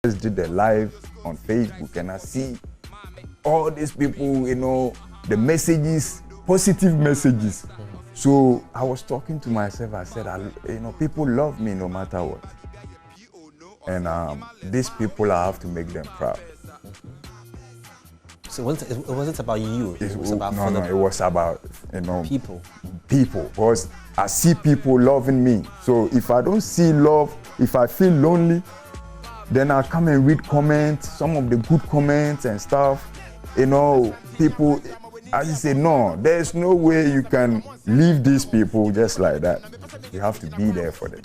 just did the live on Facebook, and I see all these people, the messages, positive messages. So I was talking to myself. I said, people love me no matter what, and these people, I have to make them proud. So it wasn't about you. It was about it was about people. People, because I see people loving me. So if I don't see love, if I feel lonely, then I come and read comments, some of the good comments and stuff. People, I just say, no, there's no way you can leave these people just like that. You have to be there for them.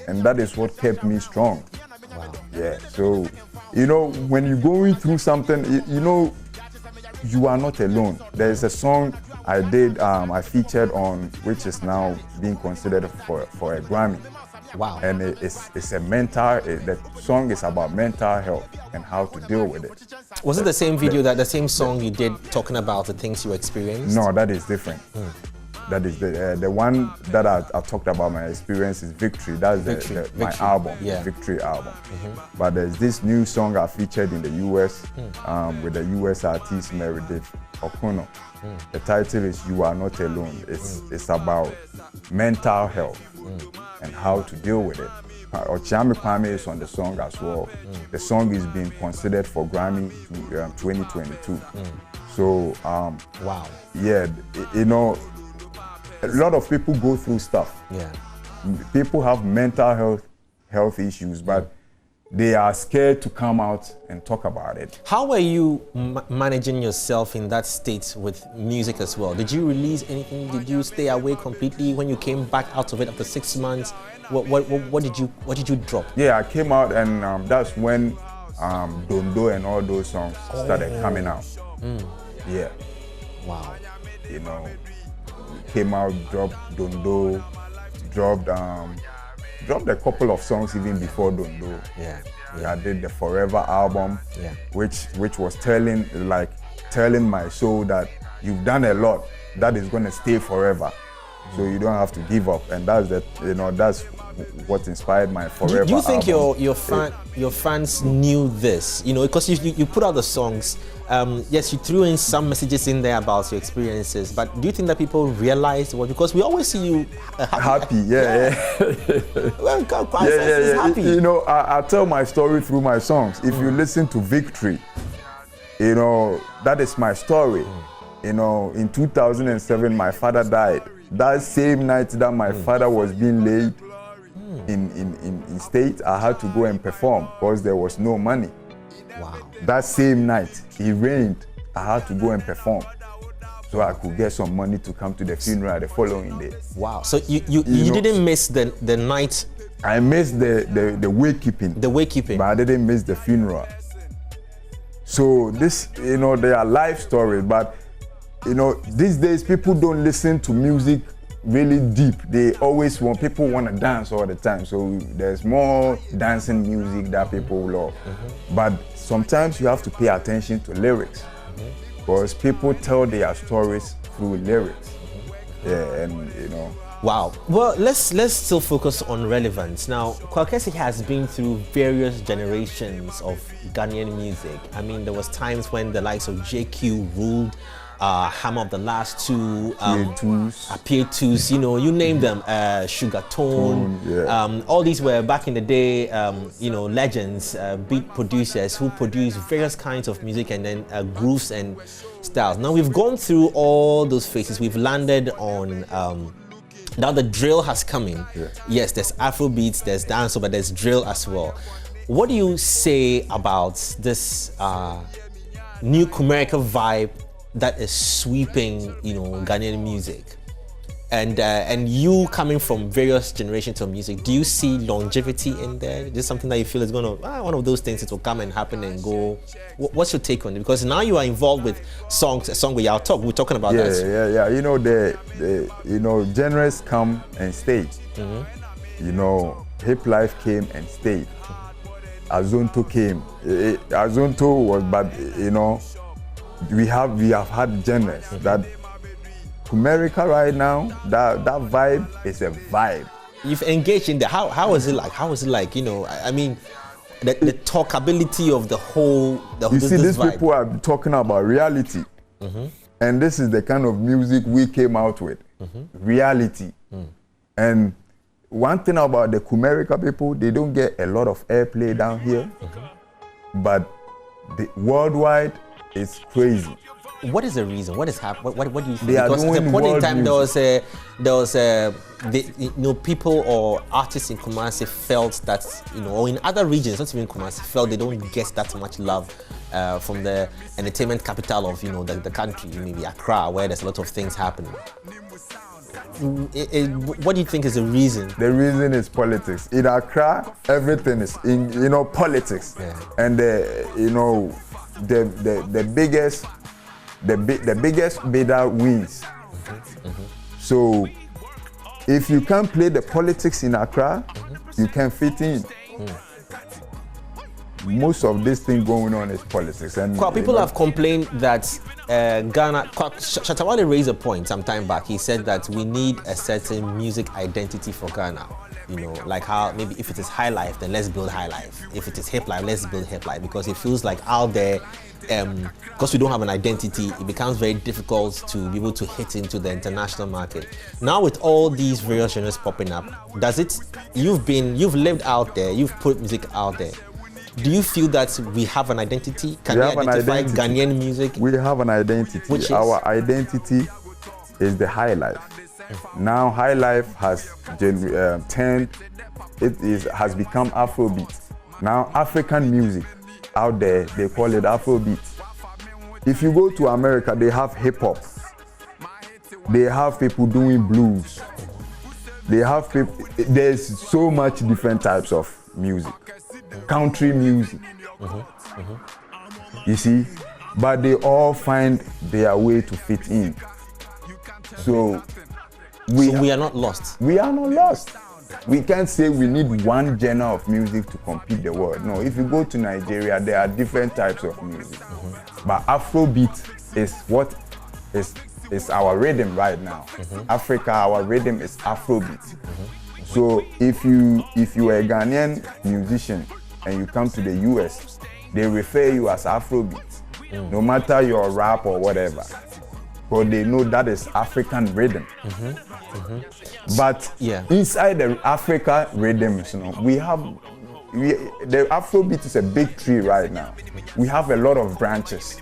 And that is what kept me strong. Wow. Yeah, so, when you're going through something, you are not alone. There's a song I did, I featured on, which is now being considered for a Grammy. Wow. And it's a the song is about mental health and how to deal with it. Was it the same video, the same song you did talking about the things you experienced? No, that is different. That is the one that I talked about my experience is Victory. That's my album, Victory album. But there's this new song I featured in the US with the US artist Meredith Okuno. The title is You Are Not Alone. It's about mental health and how to deal with it. Ochiami Kwame is on the song as well. The song is being considered for Grammy 2022. So, wow. Yeah, a lot of people go through stuff. Yeah. People have mental health issues, but they are scared to come out and talk about it. How were you managing yourself in that state with music as well? Did you release anything? Did you stay away completely when you came back out of it after 6 months? What did you drop? Yeah, I came out, and that's when Dondo and all those songs started coming out. Yeah. Wow. Came out, dropped Dondo, dropped a couple of songs even before Dondo. Yeah. I did the Forever album, which was telling my soul that you've done a lot that is going to stay forever, so you don't have to give up. And that's what inspired my Forever. Do you think album. your fans knew this? Because you put out the songs. Yes, you threw in some messages in there about your experiences, but do you think that people realized what? Because we always see you happy. Yeah. Well, Kwaw Kese is happy. I tell my story through my songs. If you listen to Victory, that is my story. In 2007, my father died. That same night that my father was being laid in state, I had to go and perform because there was no money. Wow. That same night, it rained. I had to go and perform so I could get some money to come to the funeral the following day. Wow. So you didn't miss the night? I missed the wake keeping. The wake keeping. But I didn't miss the funeral. So this, they are life stories, but these days people don't listen to music really deep. People want to dance all the time. So there's more dancing music that people love. But sometimes you have to pay attention to lyrics because people tell their stories through lyrics. Yeah, and Wow. Well, let's still focus on relevance. Now, Kwaw Kese has been through various generations of Ghanaian music. I mean, there was times when the likes of JQ ruled. Hammer of the Last Two, Appear-Twos, you name them, Sugar Tone, all these were back in the day, legends, beat producers who produced various kinds of music and then grooves and styles. Now we've gone through all those phases. We've landed on, now the drill has come in. Yeah. Yes, there's Afro beats, there's dancehall, but there's drill as well. What do you say about this new Kumerica vibe that is sweeping, Ghanaian music, and you coming from various generations of music? Do you see longevity in there? Is this something that you feel is going to one of those things that will come and happen and go? What's your take on it? Because now you are involved with songs, a song we're talking about that. The genres come and stay. Hip life came and stayed. Azonto came. Azonto was, but we have had genres that Kumerica right now, that vibe is a vibe. You've engaged in that. How is it like? How is it like? I mean, the talkability of the whole. You see, these people are talking about reality, and this is the kind of music we came out with, reality. And one thing about the Kumerica people, they don't get a lot of airplay down here, but worldwide, it's crazy. What is the reason? What is happening? What do you think? Because at a point in time, there was people or artists in Kumasi felt that, or in other regions, not even Kumasi, felt they don't get that much love from the entertainment capital of, the country, maybe Accra, where there's a lot of things happening. What do you think is the reason? The reason is politics. In Accra, everything is in politics, and the biggest bidder wins. So if you can't play the politics in Accra, you can fit in. Most of this thing going on is politics. And people have complained that Ghana. Shatta Wale raised a point some time back. He said that we need a certain music identity for Ghana. Like how maybe if it is high life, then let's build high life. If it is hip life, let's build hip life, because it feels like out there, because we don't have an identity, it becomes very difficult to be able to hit into the international market. Now with all these various genres popping up, you've lived out there, you've put music out there. Do you feel that we have an identity? Can we identify Ghanaian music? We have an identity. Our identity is the high life. Now high life has has become Afrobeat. Now African music out there, they call it Afrobeat. If you go to America, they have hip hop. They have people doing blues. They have people. There's so much different types of music. Country music. You see, but they all find their way to fit in. So we are not lost. We are not lost. We can't say we need one genre of music to compete the world. No, if you go to Nigeria, there are different types of music. But Afrobeat is what is our rhythm right now. Africa, our rhythm is Afrobeat. So if you are a Ghanaian musician and you come to the US, they refer you as Afrobeat, no matter your rap or whatever, because they know that is African rhythm. But inside the Africa rhythms, the Afrobeat is a big tree right now. We have a lot of branches.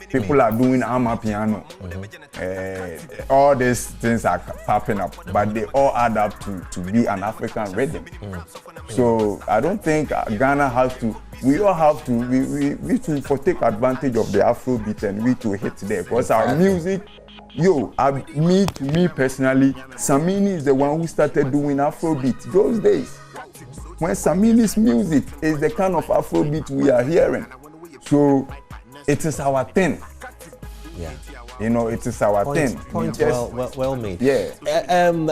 People are doing Amapiano. All these things are popping up, but they all add up to be an African rhythm. So I don't think Ghana has to. We all have to. We to take advantage of the Afrobeat and we to hit there, because our music. Me personally, Samini is the one who started doing Afrobeat those days. When Samini's music is the kind of Afrobeat we are hearing, so it is our thing. It is our thing. Point well made. Yeah.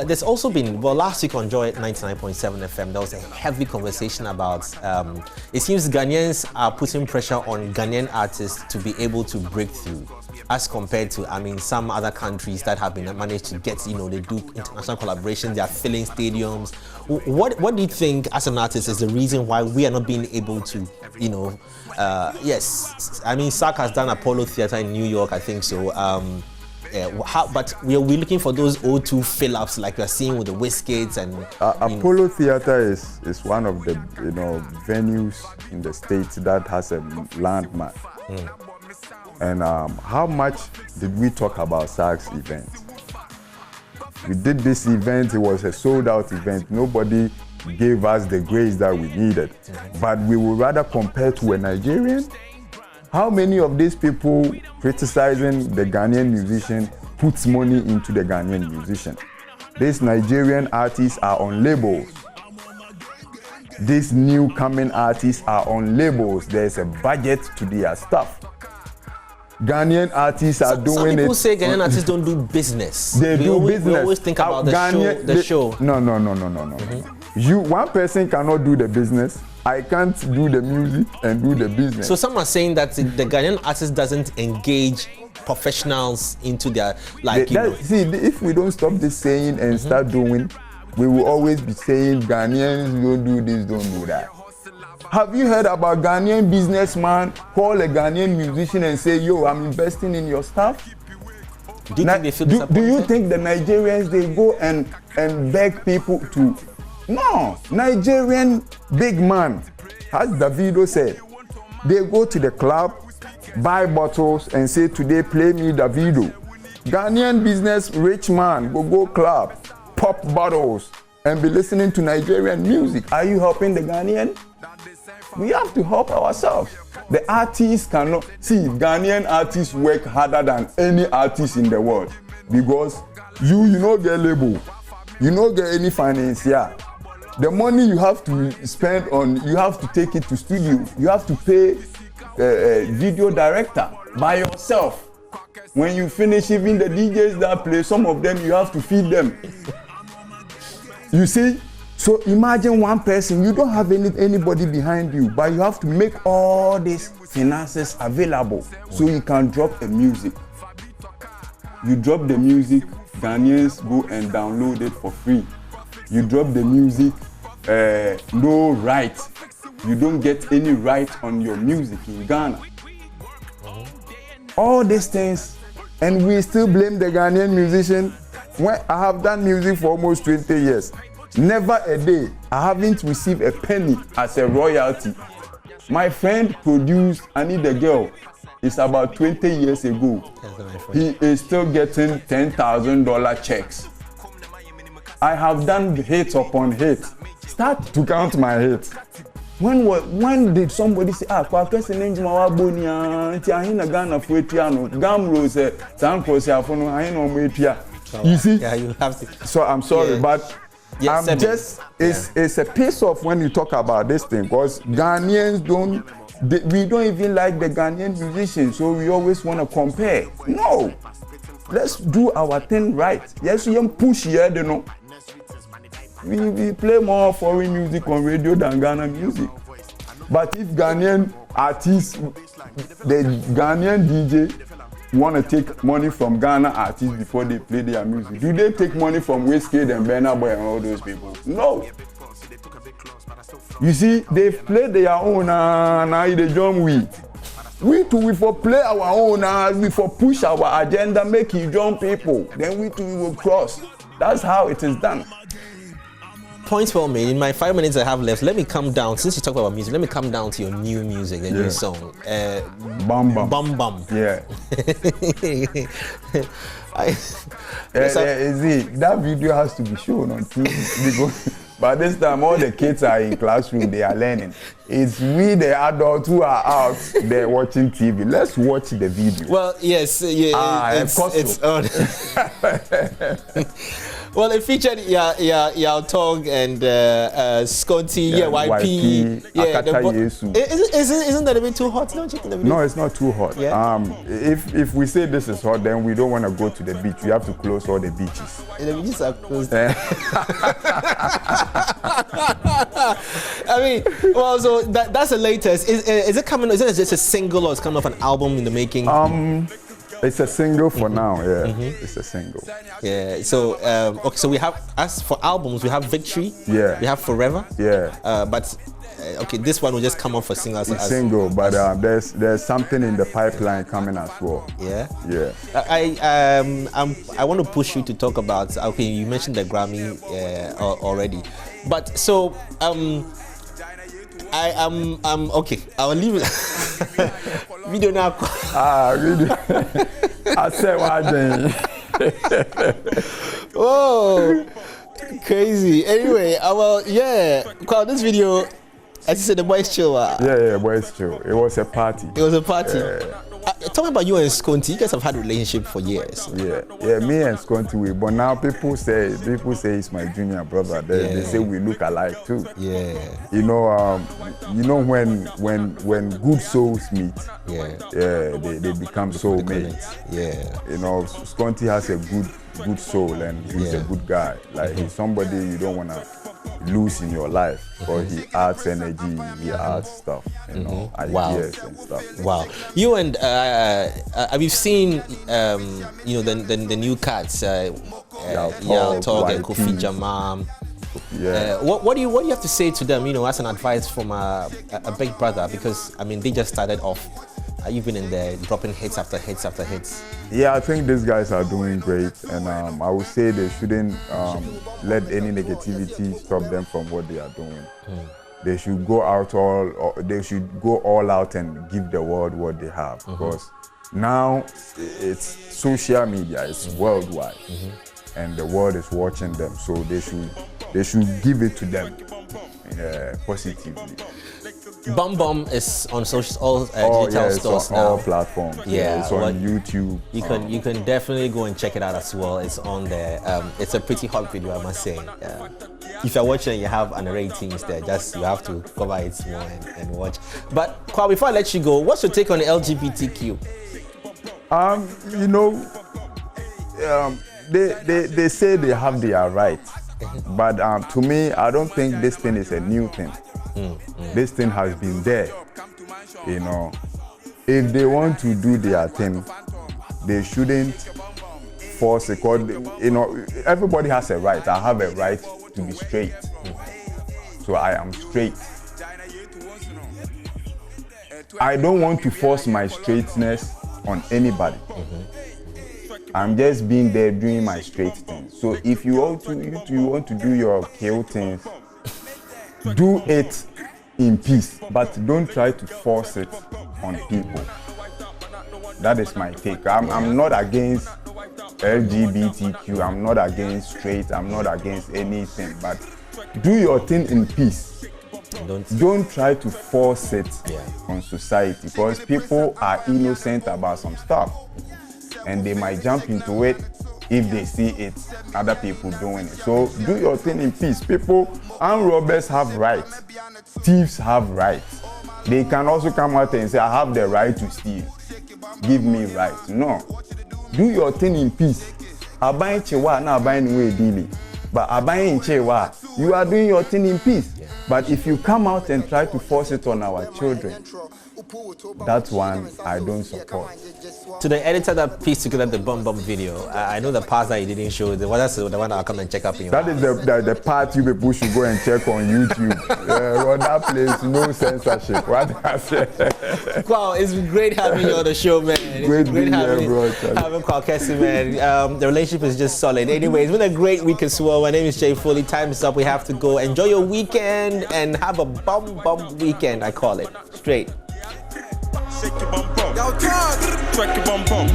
There's also been, last week on Joy 99.7 FM, there was a heavy conversation about, it seems Ghanaians are putting pressure on Ghanaian artists to be able to break through, as compared to, some other countries that have been managed to get, they do international collaborations, they are filling stadiums. What do you think, as an artist, is the reason why we are not being able to, SAC has done Apollo Theater in New York, I think so. But we're looking for those O2 fill-ups like we're seeing with the Wizkids and Apollo Theater is one of the venues in the States that has a landmark. And how much did we talk about SAC's event? We did this event, it was a sold-out event. Nobody gave us the grace that we needed. But we would rather compare to a Nigerian. How many of these people criticizing the Ghanaian musician puts money into the Ghanaian musician? These Nigerian artists are on labels. These new coming artists are on labels. There's a budget to their stuff. Ghanaian artists are doing it. Some people say Ghanaian artists don't do business. They do business. We always think about the show. No. One person cannot do the business. I can't do the music and do the business. So some are saying that the Ghanaian artist doesn't engage professionals into their See, if we don't stop this saying and start doing, we will always be saying Ghanaians don't do this, don't do that. Have you heard about Ghanaian businessman call a Ghanaian musician and say, yo, I'm investing in your stuff? Do you think they feel disappointed? Do you think the Nigerians, they go and beg people to? No, Nigerian big man, as Davido said, they go to the club, buy bottles and say, today play me Davido. Ghanaian business rich man go club, pop bottles and be listening to Nigerian music. Are you helping the Ghanaian? We have to help ourselves. The artists cannot see. Ghanaian artists work harder than any artist in the world because you no get label, you no get any finance here. The money you have to spend on, you have to take it to studio. You have to pay a video director by yourself. When you finish, even the DJs that play, some of them you have to feed them. You see? So imagine one person, you don't have anybody behind you, but you have to make all these finances available so you can drop the music. You drop the music, Ghanaians go and download it for free. You drop the music, no right. You don't get any right on your music in Ghana. All these things, and we still blame the Ghanaian musician. When I have done music for almost 20 years. Never a day I haven't received a penny as a royalty. My friend produced I Need a Girl. It's about 20 years ago. He is still getting $10,000 checks. I have done hits upon hits. Start to count my hits. When did somebody say, Kwaw Kese nenjima wa bonia nti ahina Ghana for etiano Gamro say sanko say afono ahina omo etia. You see? Yeah, you have to. So I'm sorry, but yes, I'm just it's a piece of when you talk about this thing because Ghanaians we don't even like the Ghanaian musicians, so we always want to compare. No, let's do our thing right. Yes, we push here, you know. We play more foreign music on radio than Ghana music. But if Ghanaian artists, the Ghanaian DJ want to take money from Ghana artists before they play their music, do they take money from Wizkid and Burna Boy and all those people? No. You see, they've played their own now they join we too, we for play our own we for push our agenda, make you join people. Then we too will cross. That's how it is done. Points well made. In my 5 minutes I have left, let me come down. Since you talk about music, let me come down to your new music, the new song. Bum Bum. Bum Bum. Yeah. That video has to be shown on TV because by this time all the kids are in classroom, they are learning. It's we the adults who are out there watching TV. Let's watch the video. Well, yes, it's on. Well, it featured Yao Tong and Sconty, YP. Isn't that a bit too hot? Don't you think the video? No, it's not too hot. Yeah? If we say this is hot, then we don't want to go to the beach. We have to close all the beaches. The beaches are closed. I mean, well, so that's the latest. Is it coming? Is it just a single or it's kind of an album in the making? It's a single for now, yeah. It's a single. Yeah. So okay. So we have, as for albums, we have Victory. Yeah. We have Forever. Yeah. But okay, this one will just come off for single. It's single, but there's something in the pipeline coming as well. Yeah. Yeah. I want to push you to talk about. Okay, you mentioned the Grammy already, but so I'm okay. I'll leave it. Video now. Video. I said what Oh, crazy. Anyway, well, yeah. Kwaw, this video, as you said, the boys chill. Yeah, boys chill. It was a party. It was a party. Tell me about you and Sconty. You guys have had a relationship for years. Yeah. Me and Sconty, but now people say he's my junior brother. They say we look alike too. Yeah. You know when good souls meet. They become soulmates. Yeah. You know, Sconty has a good soul and he's a good guy. Like he's somebody you don't wanna lose in your life because he adds energy, he adds stuff, ideas and stuff. Wow. You and we've seen the new cats, Yao Tong and Kofi Jamam. Yeah. What do you have to say to them? You know, as an advice from a big brother, because I mean they just started off. You've been in there dropping hits after hits after hits. Yeah, I think these guys are doing great, and I would say they shouldn't let any negativity stop them from what they are doing. They should go out all out and give the world what they have, because now it's social media, it's worldwide, and the world is watching them, so they should give it to them positively. Bum Bum is on all digital stores on now. All platforms. Yeah, it's on YouTube. You can definitely go and check it out as well. It's on there. It's a pretty hot video, I must say. If you're watching and you have an ratings there, you have to cover it more and watch. But Kwaw, before I let you go, what's your take on the LGBTQ? You know, they say they have their rights, but to me, I don't think this thing is a new thing. This thing has been there, you know. If they want to do their thing, they shouldn't force it. Because, you know, everybody has a right. I have a right to be straight, so I am straight. I don't want to force my straightness on anybody. I'm just being there doing my straight thing. So if you want to do your kill things, do it in peace, but don't try to force it on people. That is my take. I'm not against LGBTQ, I'm not against straight, I'm not against anything, but do your thing in peace. Don't try to force it on society, because people are innocent about some stuff and they might jump into it if they see it, other people doing it. So do your thing in peace. People, armed robbers have rights. Thieves have rights. They can also come out and say, I have the right to steal. Give me rights. No. Do your thing in peace. Abayin chewa na abayin way dealing. But abayin chewa, you are doing your thing in peace. But if you come out and try to force it on our children, that's one I don't support. To the editor that pieced together the Bum Bum video, I know the parts that you didn't show. That's the one I'll come and check up in your That is the part you people should go and check on YouTube. On that place, no censorship. What I say? Wow, it's been great having you on the show, man. Great having Kwaw Kese, man. The relationship is just solid. Anyway, it's been a great week as well. My name is Jay Foley. Time is up. We have to go. Enjoy your weekend and have a bum weekend, I call it. Straight. Shake your bum bum. Yo, talk. Twerk your bum bum.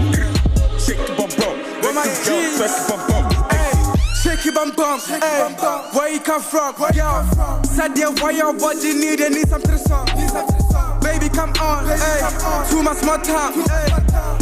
Shake your bum bum. Where my G's? Twerk your bum bum. Hey, shake your bum bum. Hey, where you come from? Yo, Sadia, why your body need something song? Baby, come on. Hey, too much more time.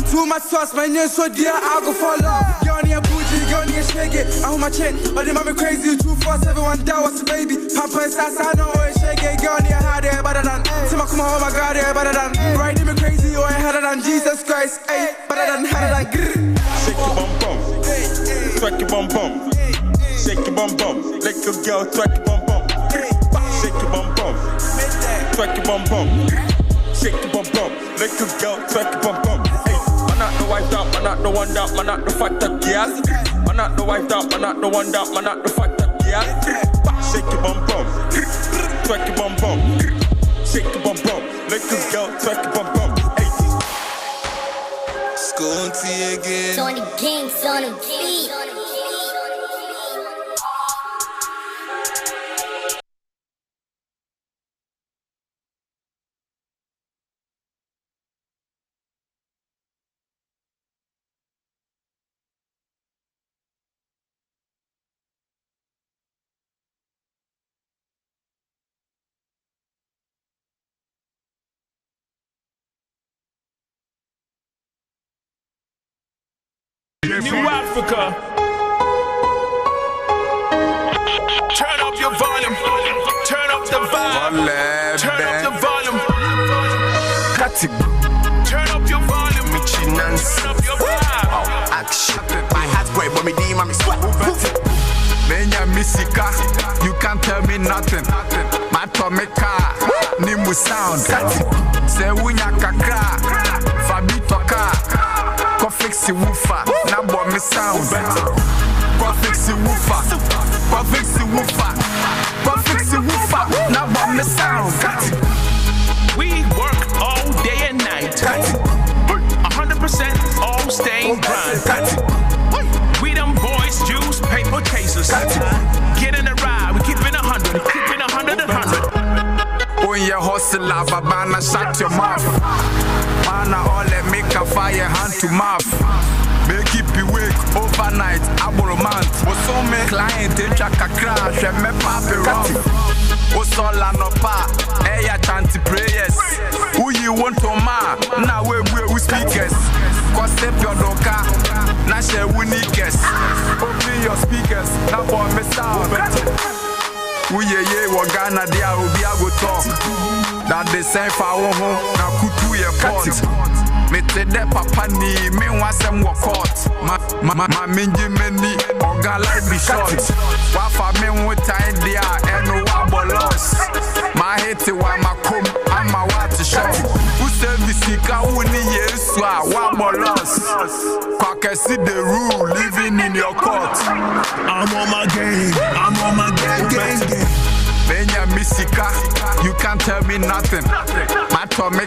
Too much sauce, man. You're so dear, I'll go for love. You're on your bougie, you're on your shake it. I hold my chin, but they might be crazy. 247, one down, what's the baby? Papa and Sasa, I know it's shake it. You're on your hard air, better than. Tima, come on, oh my god, yeah, better than. Riding me crazy, oh, I harder than Jesus Christ. Hey, better than, harder than. Shake your bum bum. Twerk your bum bum. Shake your bum bum. Let your girl twerk your bum bum. Shake your bum bum. Twerk your bum bum. Shake your bum bum. Let your girl twerk your bum bum. Man not the wife that, man not the one that, man not the fact that, yeah. Man not the wife that, man not the one that, man not the fact that, yeah. Shake your bum bum, twerk your bum bum, shake your bum bum, let your girl twerk your bum bum. Hey. School tea again. Tony Kings on the beat. New Africa. Turn up your volume. Turn up the vibe. Turn up the volume. Cut it. Turn up your volume. Turn up your vibe. Action. My heart's great, but me deem I'm sweat. Menya Misika, you can't tell me nothing. My tummy car, Nimu sound. Say Wunya Kakra, Fabi Toka. Go fix the woofer, now bomb me sound. Go fix the woofer, fix it woofa. Fix it woofa. Now bomb the sound. We work all day and night. 100% all stay grind. We them boys, Jews, paper chasers. Get in the ride, we keep it 100, keep it 100, 100. When you hustle, Babana, shut your mouth. Mana all that make a fire hand to mouth. Make keep you wake overnight, aboro month. Was so many clients, they track a crash, and me papi rough. Was all an opa, ya chanty prayers. Who you want to ma? Now we speakers. Cause step your doka, na share uniquest. Open your speakers, now for me sound. Uye wa Ghana dia obi ago talk. That the same for home na kutu ye court. Me te de papa ni me wasem wo court. Ma minji meni oga life be short. Wa fa me wo time dia eno wa bolos. Ma hate wa makom ama wa to short. Who service ka woni yesu a wa bolos. Kwaw Kese the rule living in your court. I'm on my game, I'm on my game. Benya misika, you can't tell me nothing. My tummy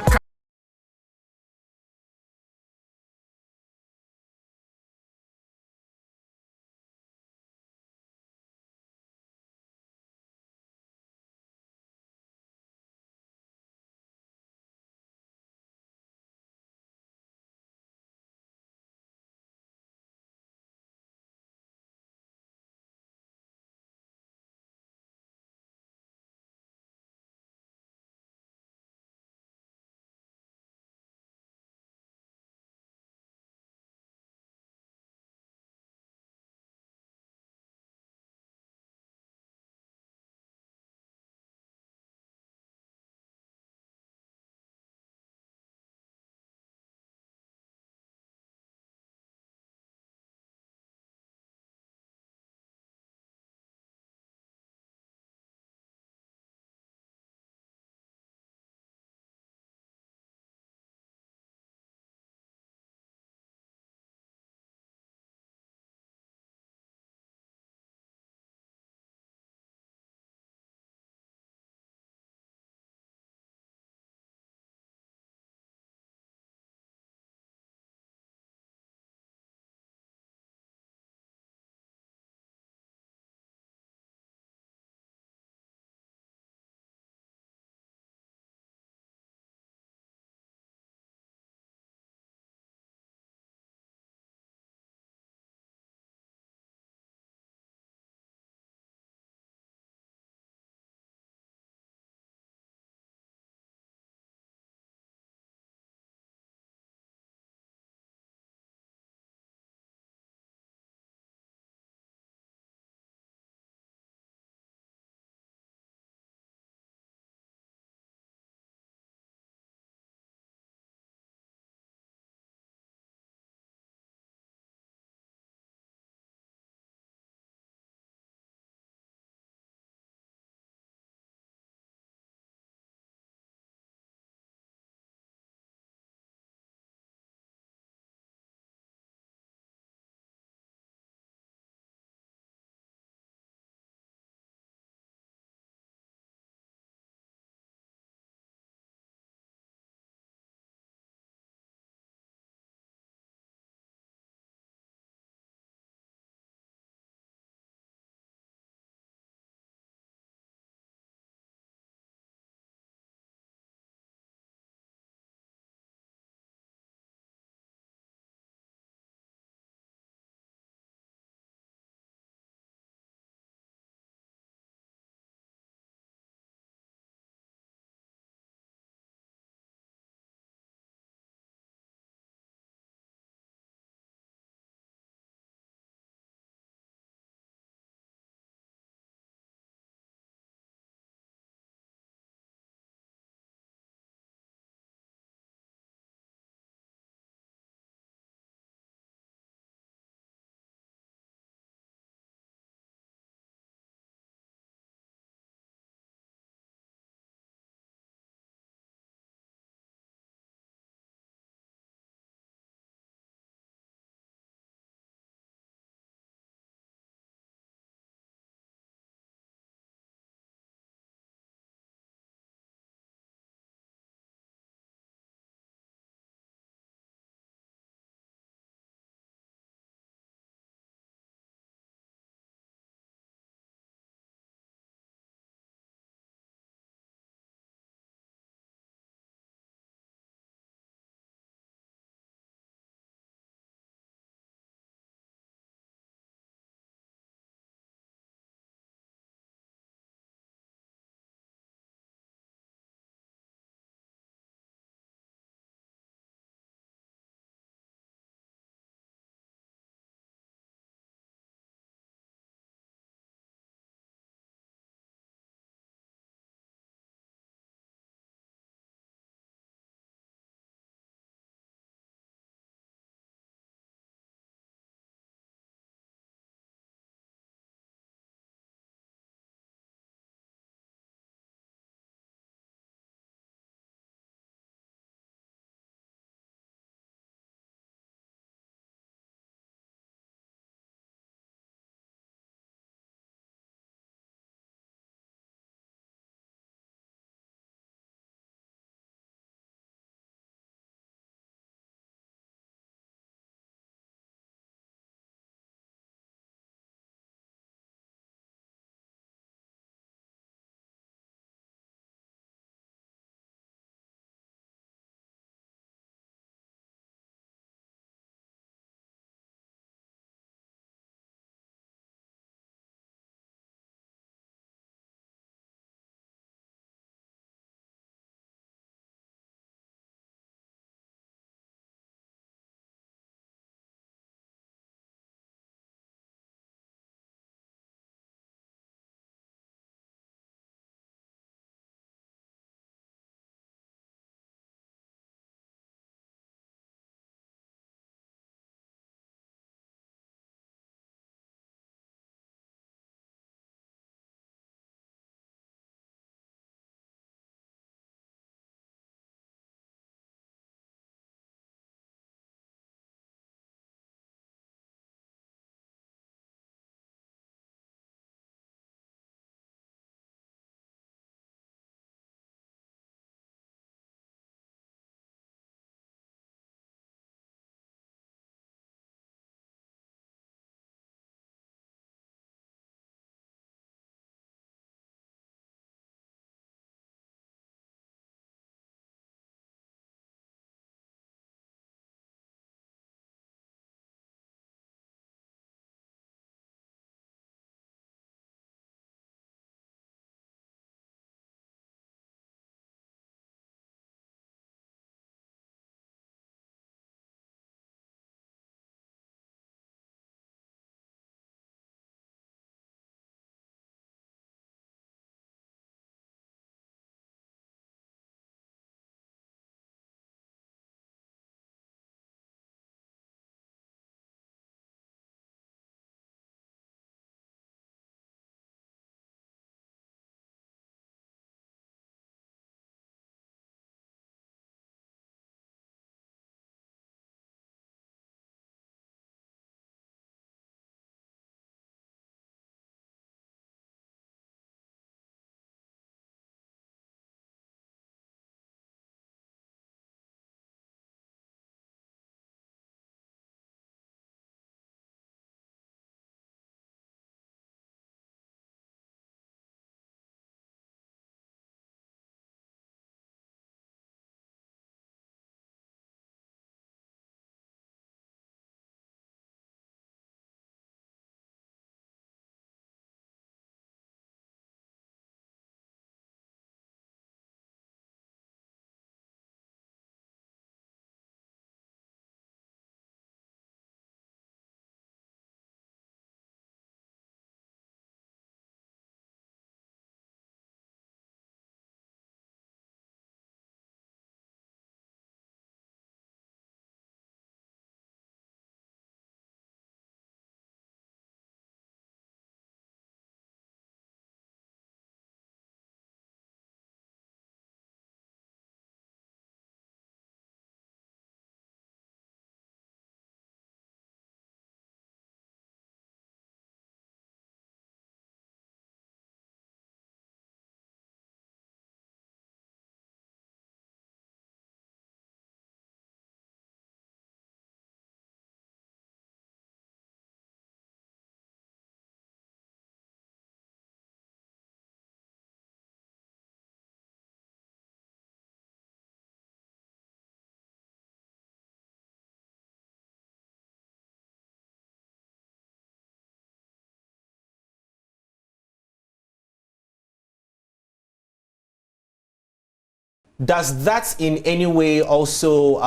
Does that in any way also,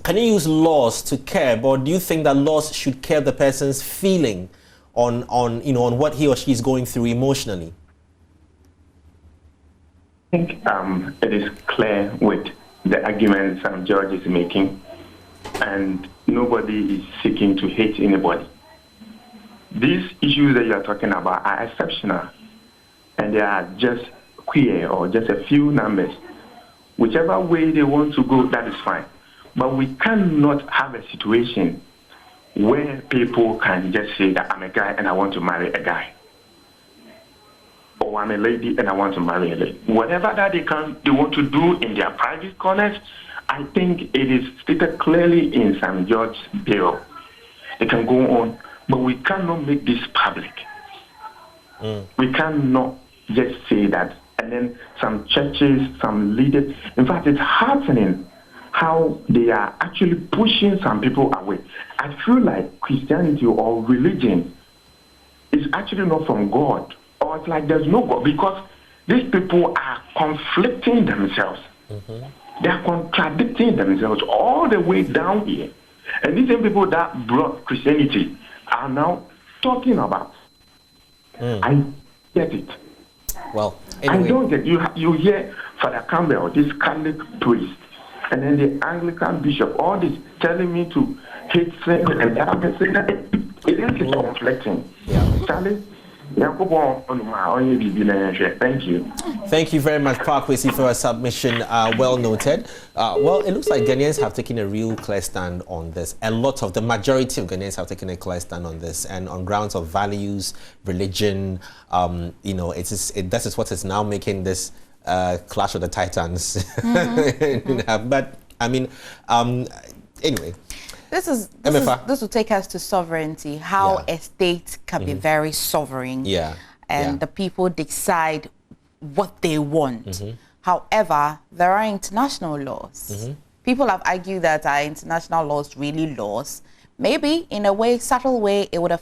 can you use laws to curb, or do you think that laws should curb the person's feeling on what he or she is going through emotionally? I think it is clear with the arguments George is making, and nobody is seeking to hate anybody. These issues that you are talking about are exceptional, and they are just queer or just a few numbers. Whichever way they want to go, that is fine. But we cannot have a situation where people can just say that I'm a guy and I want to marry a guy. Or I'm a lady and I want to marry a lady. Whatever that they want to do in their private corners, I think it is stated clearly in St. George's bill. They can go on, but we cannot make this public. We cannot just say that. And then some churches, some leaders, in fact, it's heartening how they are actually pushing some people away. I feel like Christianity or religion is actually not from God, or it's like there's no God, because these people are conflicting themselves. They are contradicting themselves all the way down here. And these same people that brought Christianity are now talking about. I get it. Well, anyway. I don't get you hear Father Campbell, this Catholic priest, and then the Anglican bishop, all this telling me to hate sin, and that I'm saying that it is conflicting. Charlie, thank you. Thank you very much, Kwaw Kese, for a submission. Well noted. Well, it looks like Ghanaians have taken a real clear stand on this. The majority of Ghanaians have taken a clear stand on this, and on grounds of values, religion. That is what is now making this clash of the titans. But I mean, anyway. This will take us to sovereignty, how a state can be very sovereign, and the people decide what they want. However, there are international laws. People have argued that are international laws really laws? Maybe in a way, subtle way, it would